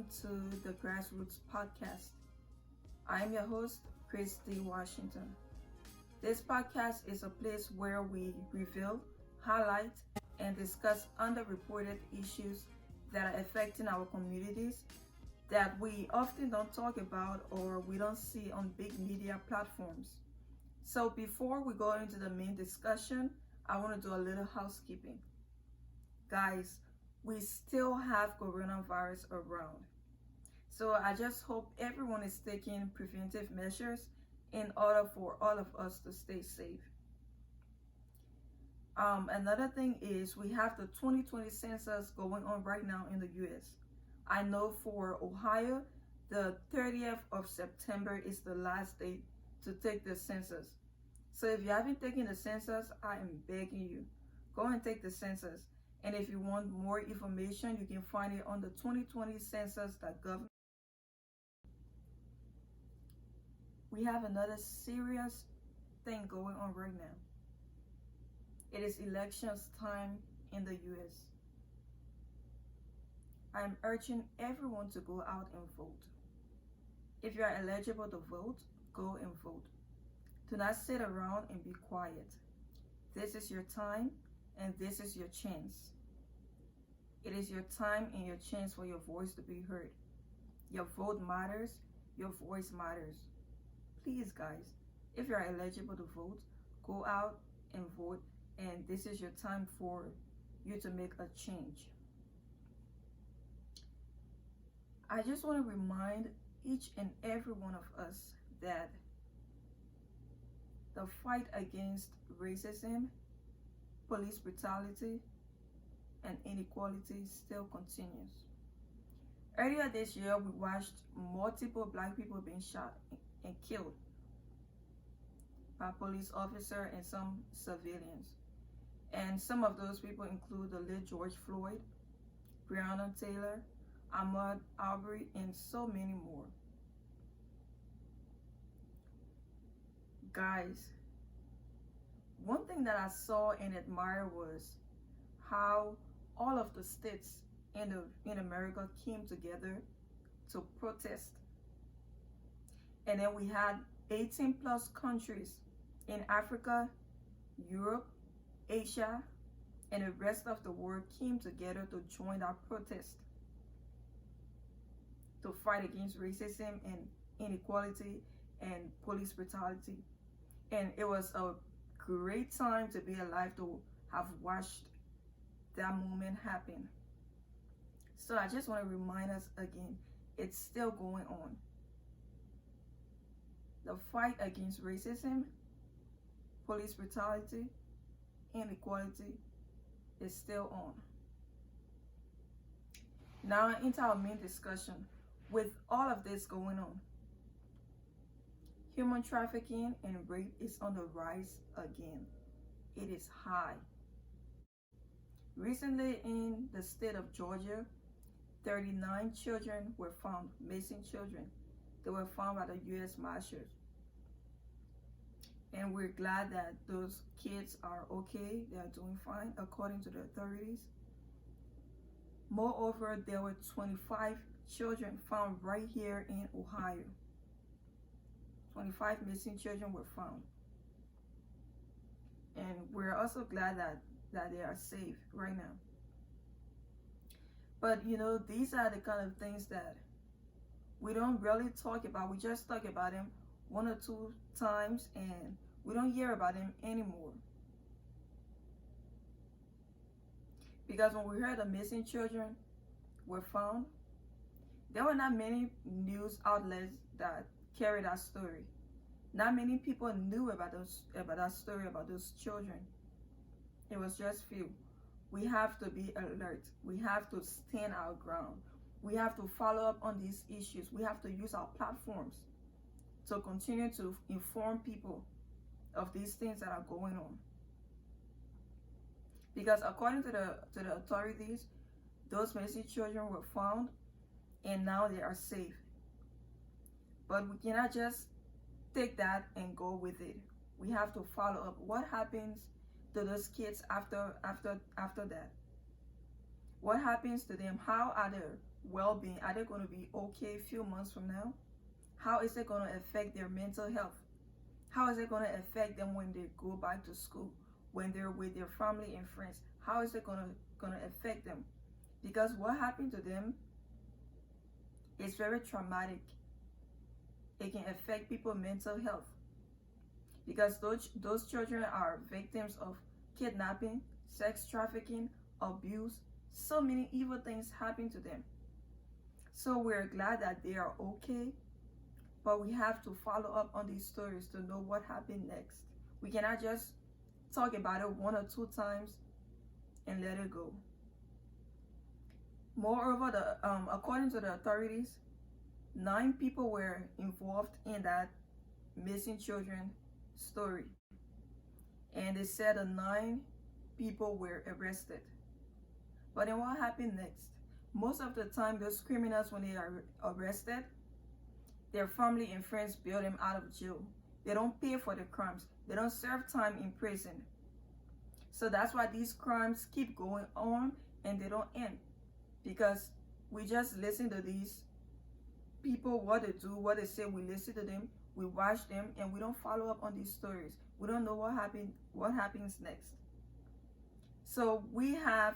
to the Grassroots Podcast. I am your host, Christy Washington. This podcast is a place where we reveal, highlight, and discuss underreported issues that are affecting our communities that we often don't talk about or we don't see on big media platforms. So before we go into the main discussion, I want to do a little housekeeping. Guys, we still have coronavirus around. So I just hope everyone is taking preventive measures in order for all of us to stay safe. Another thing is we have the 2020 census going on right now in the US. I know for Ohio, the 30th of September is the last date to take the census. So if you haven't taken the census, I am begging you, go and take the census. And if you want more information, you can find it on the 2020 census.gov. We have another serious thing going on right now. It is elections time in the US. I am urging everyone to go out and vote. If you are eligible to vote, go and vote. Do not sit around and be quiet. This is your time and this is your chance. It is your time and your chance for your voice to be heard. Your vote matters, your voice matters. Please, guys, if you are eligible to vote, go out and vote, and this is your time for you to make a change. I just want to remind each and every one of us that the fight against racism, police brutality, and inequality still continues. Earlier this year, we watched multiple Black people being shot and killed by police officers and some civilians. And some of those people include the late George Floyd, Breonna Taylor, Ahmaud Arbery, and so many more. Guys, one thing that I saw and admired was how all of the states in America came together to protest. And then we had 18 plus countries in Africa, Europe, Asia, and the rest of the world came together to join that protest to fight against racism and inequality and police brutality. And it was a great time to be alive to have watched that moment happen. So I just want to remind us again, it's still going on. The fight against racism, police brutality, inequality is still on. Now into our main discussion. With all of this going on, human trafficking and rape is on the rise again. It is high. Recently in the state of Georgia, 39 children were found, missing children. They were found by the U.S. Marshals. And we're glad that those kids are okay. They are doing fine according to the authorities. Moreover, there were 25 children found right here in Ohio. 25 missing children were found. And we're also glad that they are safe right now. But you know, these are the kind of things that we don't really talk about. We just talk about them one or two times and we don't hear about them anymore. Because when we heard the missing children were found, there were not many news outlets that carried that story. Not many people knew about that story about those children. It was just few. We have to be alert. We have to stand our ground. We have to follow up on these issues. We have to use our platforms to continue to inform people of these things that are going on. Because according to the authorities, those missing children were found and now they are safe. But we cannot just take that and go with it. We have to follow up. What happens to those kids after that? What happens to them? How are the well-being? Are they going to be okay a few months from now? How is it going to affect their mental health? How is it going to affect them when they go back to school, when they're with their family and friends? How is it going to affect them? Because what happened to them is very traumatic. It can affect people's mental health, because those children are victims of kidnapping, sex trafficking, abuse. So many evil things happen to them. So we're glad that they are okay, but we have to follow up on these stories to know what happened next. We cannot just talk about it 1 or 2 times and let it go. Moreover, according to the authorities, 9 people were involved in that missing children story, and they said the 9 people were arrested. But then what happened next? Most of the time, those criminals, when they are arrested, their family and friends bail them out of jail. They don't pay for the crimes. They don't serve time in prison. So that's why these crimes keep going on and they don't end, because we just listen to these people, what they do, what they say. We listen to them, we watch them, and we don't follow up on these stories. We don't know what happens next. So we have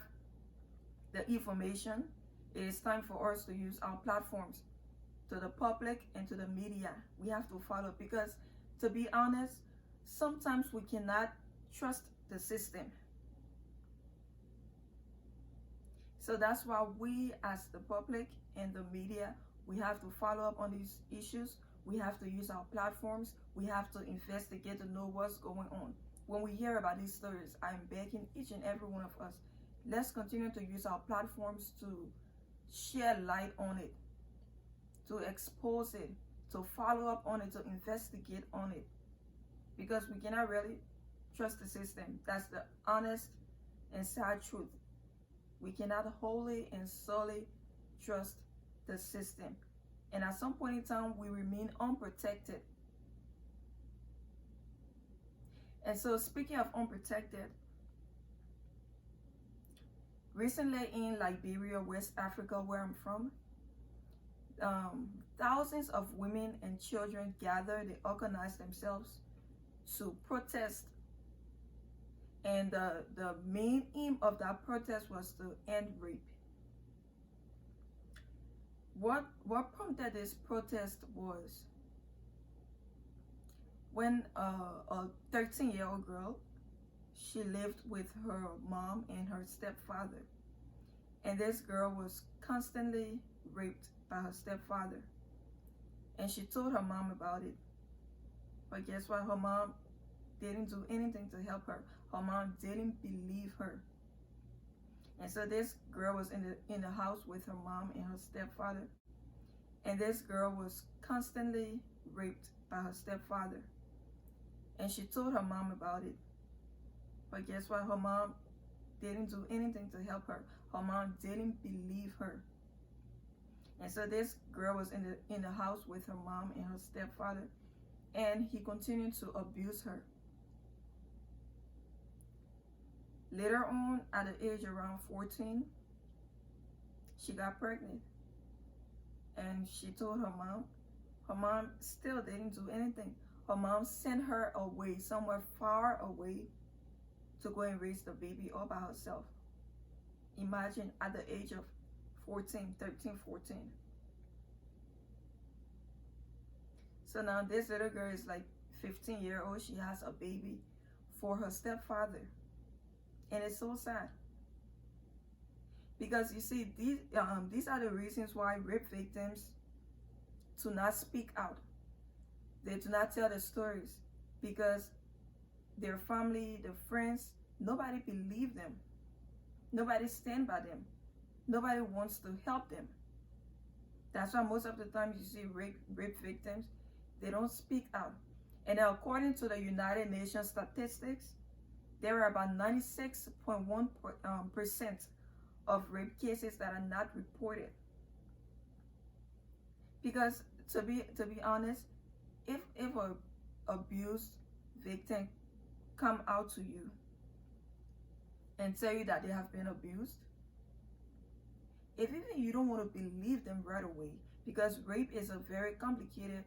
the information. It is time for us to use our platforms to the public and to the media. We have to follow, because to be honest, sometimes we cannot trust the system. So that's why we, as the public and the media, we have to follow up on these issues. We have to use our platforms. We have to investigate to know what's going on. When we hear about these stories, I'm begging each and every one of us, let's continue to use our platforms to shed light on it, to expose it, to follow up on it, to investigate on it, because we cannot really trust the system. That's the honest and sad truth. We cannot wholly and solely trust the system. And at some point in time, we remain unprotected. And so, speaking of unprotected, recently in Liberia, West Africa, where I'm from, thousands of women and children gathered. They organized themselves to protest. And the main aim of that protest was to end rape. What prompted this protest was when a 13-year-old girl, she lived with her mom and her stepfather. And this girl was constantly raped by her stepfather. And she told her mom about it. But guess what? Her mom didn't do anything to help her. Her mom didn't believe her. And so this girl was in the house with her mom and her stepfather. And this girl was constantly raped by her stepfather. And she told her mom about it. But guess what? Her mom didn't do anything to help her. Her mom didn't believe her. And so this girl was in the house with her mom and her stepfather. And he continued to abuse her. Later on, at the age around 14, she got pregnant. And she told her mom. Her mom still didn't do anything. Her mom sent her away, somewhere far away, to go and raise the baby all by herself. Imagine, at the age of 13, 14. So now this little girl is like 15-year-old. She has a baby for her stepfather. And it's so sad. Because you see, these are the reasons why rape victims do not speak out. They do not tell the stories, because their family, their friends, nobody believes them. Nobody stands by them. Nobody wants to help them. That's why most of the time you see rape victims, they don't speak out. And according to the United Nations statistics, there are about 96.1% of rape cases that are not reported. Because to be honest, if a abused victim come out to you and tell you that they have been abused, if even you don't want to believe them right away, because rape is a very complicated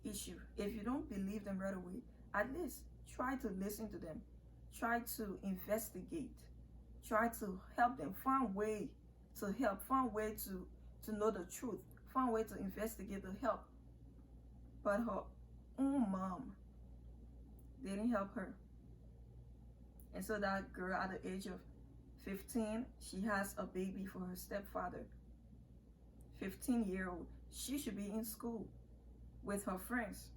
issue. If you don't believe them right away, at least try to listen to them, try to investigate, try to help them, find way to help, find way to know the truth, find way to investigate to help. But her own mom didn't help her. And so that girl at the age of 15, she has a baby for her stepfather. 15-year-old. She should be in school with her friends.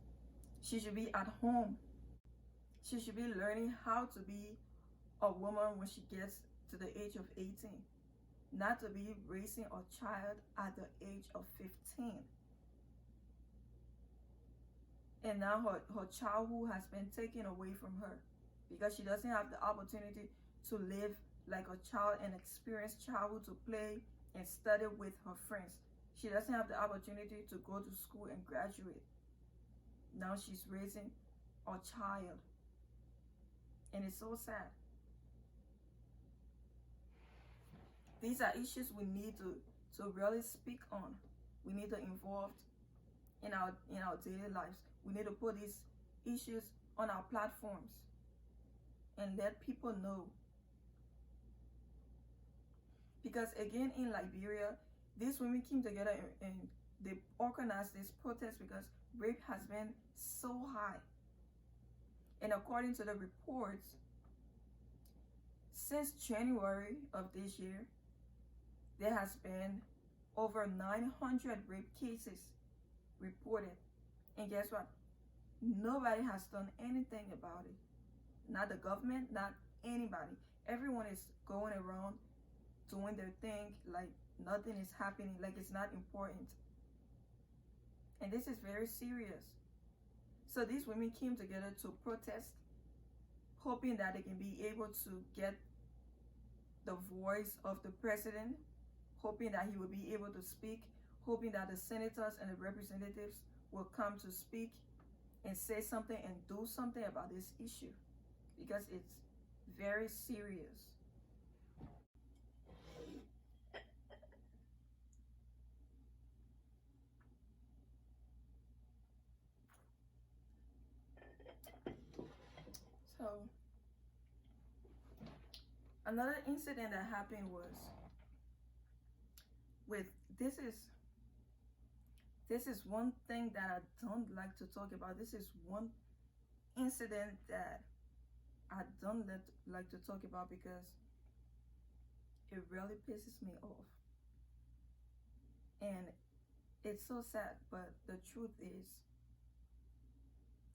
She should be at home. She should be learning how to be a woman when she gets to the age of 18. Not to be raising a child at the age of 15. And now her childhood has been taken away from her because she doesn't have the opportunity to live like a child and experience childhood, to play and study with her friends. She doesn't have the opportunity to go to school and graduate. Now she's raising a child. And it's so sad. These are issues we need to really speak on. We need to involve in our daily lives. We need to put these issues on our platforms and let people know. Because again, in Liberia, these women came together and they organized this protest because rape has been so high. And according to the reports, since January of this year, there has been over 900 rape cases reported. And guess what? Nobody has done anything about it. Not the government, not anybody. Everyone is going around doing their thing like nothing is happening, like it's not important. And this is very serious. So these women came together to protest, hoping that they can be able to get the voice of the president, hoping that he will be able to speak, hoping that the senators and the representatives will come to speak and say something and do something about this issue, because it's very serious. So another incident that happened was with this is one thing that I don't like to talk about. This is one incident that I don't like to talk about because it really pisses me off. And it's so sad, but the truth is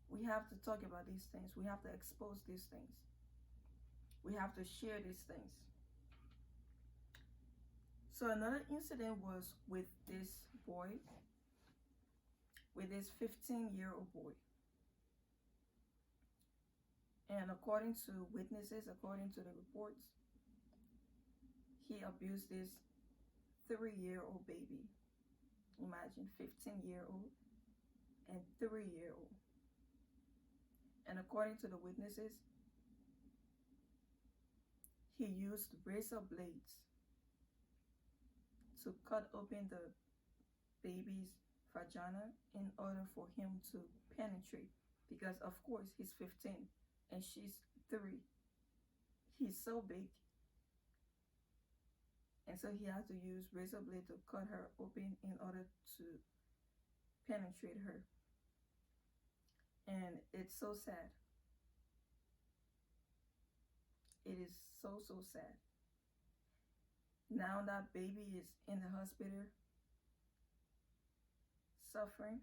we have to talk about these things. We have to expose these things. We have to share these things. So another incident was with this boy, with this 15-year-old boy. And according to witnesses, according to the reports, he abused this 3-year-old baby. Imagine 15-year-old and 3-year-old. And according to the witnesses, he used razor blades to cut open the baby's vagina in order for him to penetrate, because of course he's 15 and she's 3. He's so big, and so he had to use razor blade to cut her open in order to penetrate her. And it's so sad. It is so sad. Now that baby is in the hospital, suffering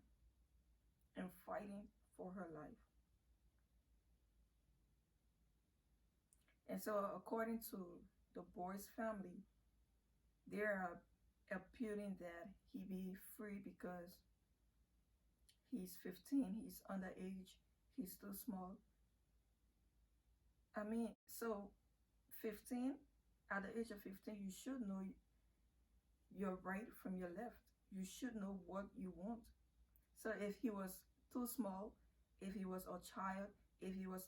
and fighting for her life. And so according to the boy's family, they are appealing that he be free because he's 15, he's underage, he's too small. I mean, so 15, at the age of 15, you should know your right from your left. You should know what you want. So if he was too small, if he was a child, if he was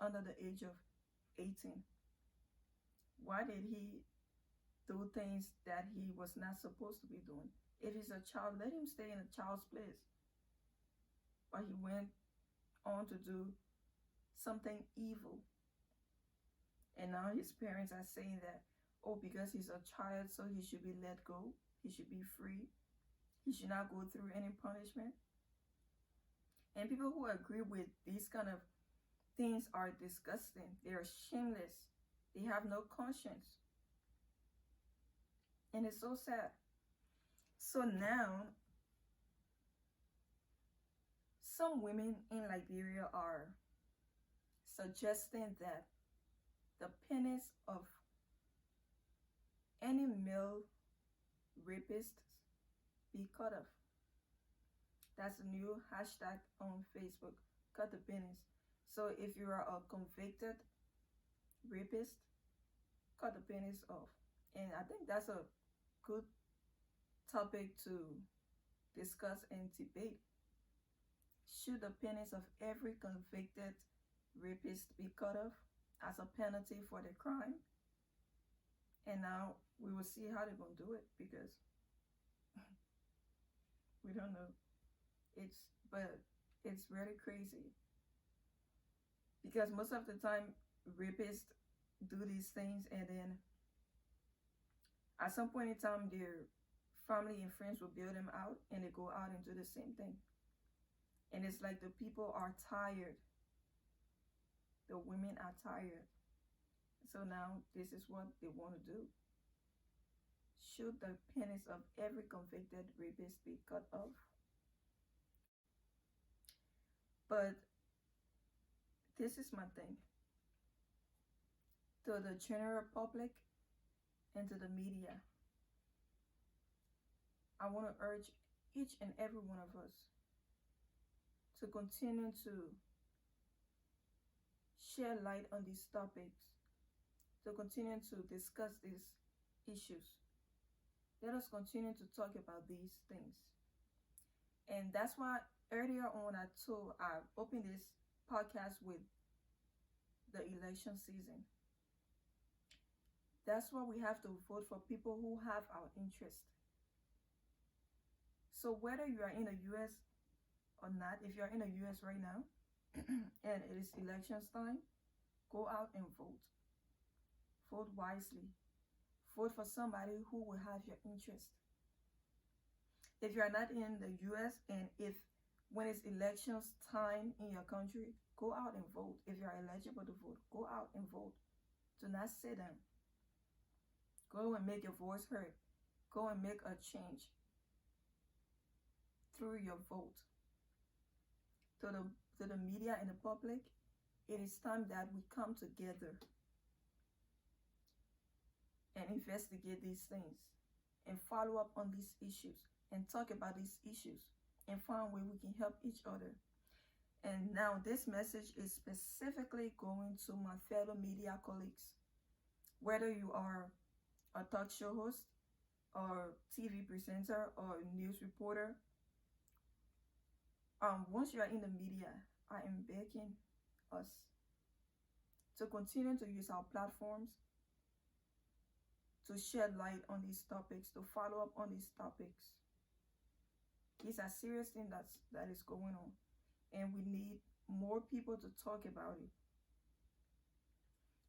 under the age of 18, why did he do things that he was not supposed to be doing. If he's a child, let him stay in a child's place. But he went on to do something evil. And now his parents are saying that, oh, because he's a child, so he should be let go. He should be free. He should not go through any punishment. And people who agree with these kind of things are disgusting. They are shameless. They have no conscience. And it's so sad. So now, some women in Liberia are suggesting that the penis of any male rapist be cut off. That's a new hashtag on Facebook, cut the penis. So if you are a convicted rapist, cut the penis off. And I think that's a good topic to discuss and debate. Should the penis of every convicted rapist be cut off as a penalty for the crime? And now we will see how they're going to do it, because we don't know. But it's really crazy, because most of the time rapists do these things, and then at some point in time their family and friends will bail them out, and they go out and do the same thing. And it's like the people are tired. The women are tired. So now this is what they want to do. Should the penis of every convicted rapist be cut off? But this is my thing. To the general public and to the media, I want to urge each and every one of us to continue to share light on these topics, to continue to discuss these issues. Let us continue to talk about these things. And that's why earlier on I opened this podcast with the election season. That's why we have to vote for people who have our interest. So whether you are in the US or not, if you're in the US right now and it is elections time, go out and vote. Vote wisely. Vote for somebody who will have your interest. If you're not in the US, and if when it's elections time in your country, go out and vote. If you're eligible to vote, go out and vote. Do not sit down. Go and make your voice heard. Go and make a change through your vote. To the media and the public, it is time that we come together and investigate these things and follow up on these issues and talk about these issues and find a way we can help each other. And now this message is specifically going to my fellow media colleagues. Whether you are a talk show host or TV presenter or news reporter, once you are in the media, I am begging us to continue to use our platforms to shed light on these topics, to follow up on these topics. These are serious things that is going on, and we need more people to talk about it.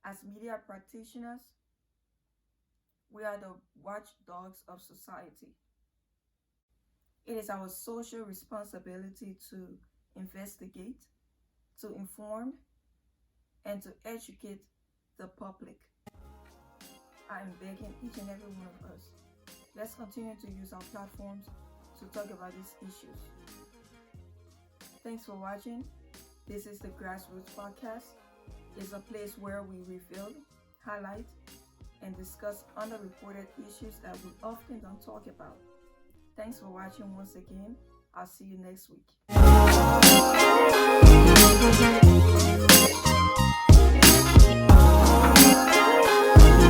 As media practitioners, we are the watchdogs of society. It is our social responsibility to investigate, to inform, and to educate the public. I am begging each and every one of us. Let's continue to use our platforms to talk about these issues. Thanks for watching. This is the Grassroots Podcast. It's a place where we reveal, highlight, and discuss underreported issues that we often don't talk about. Thanks for watching once again. I'll see you next week.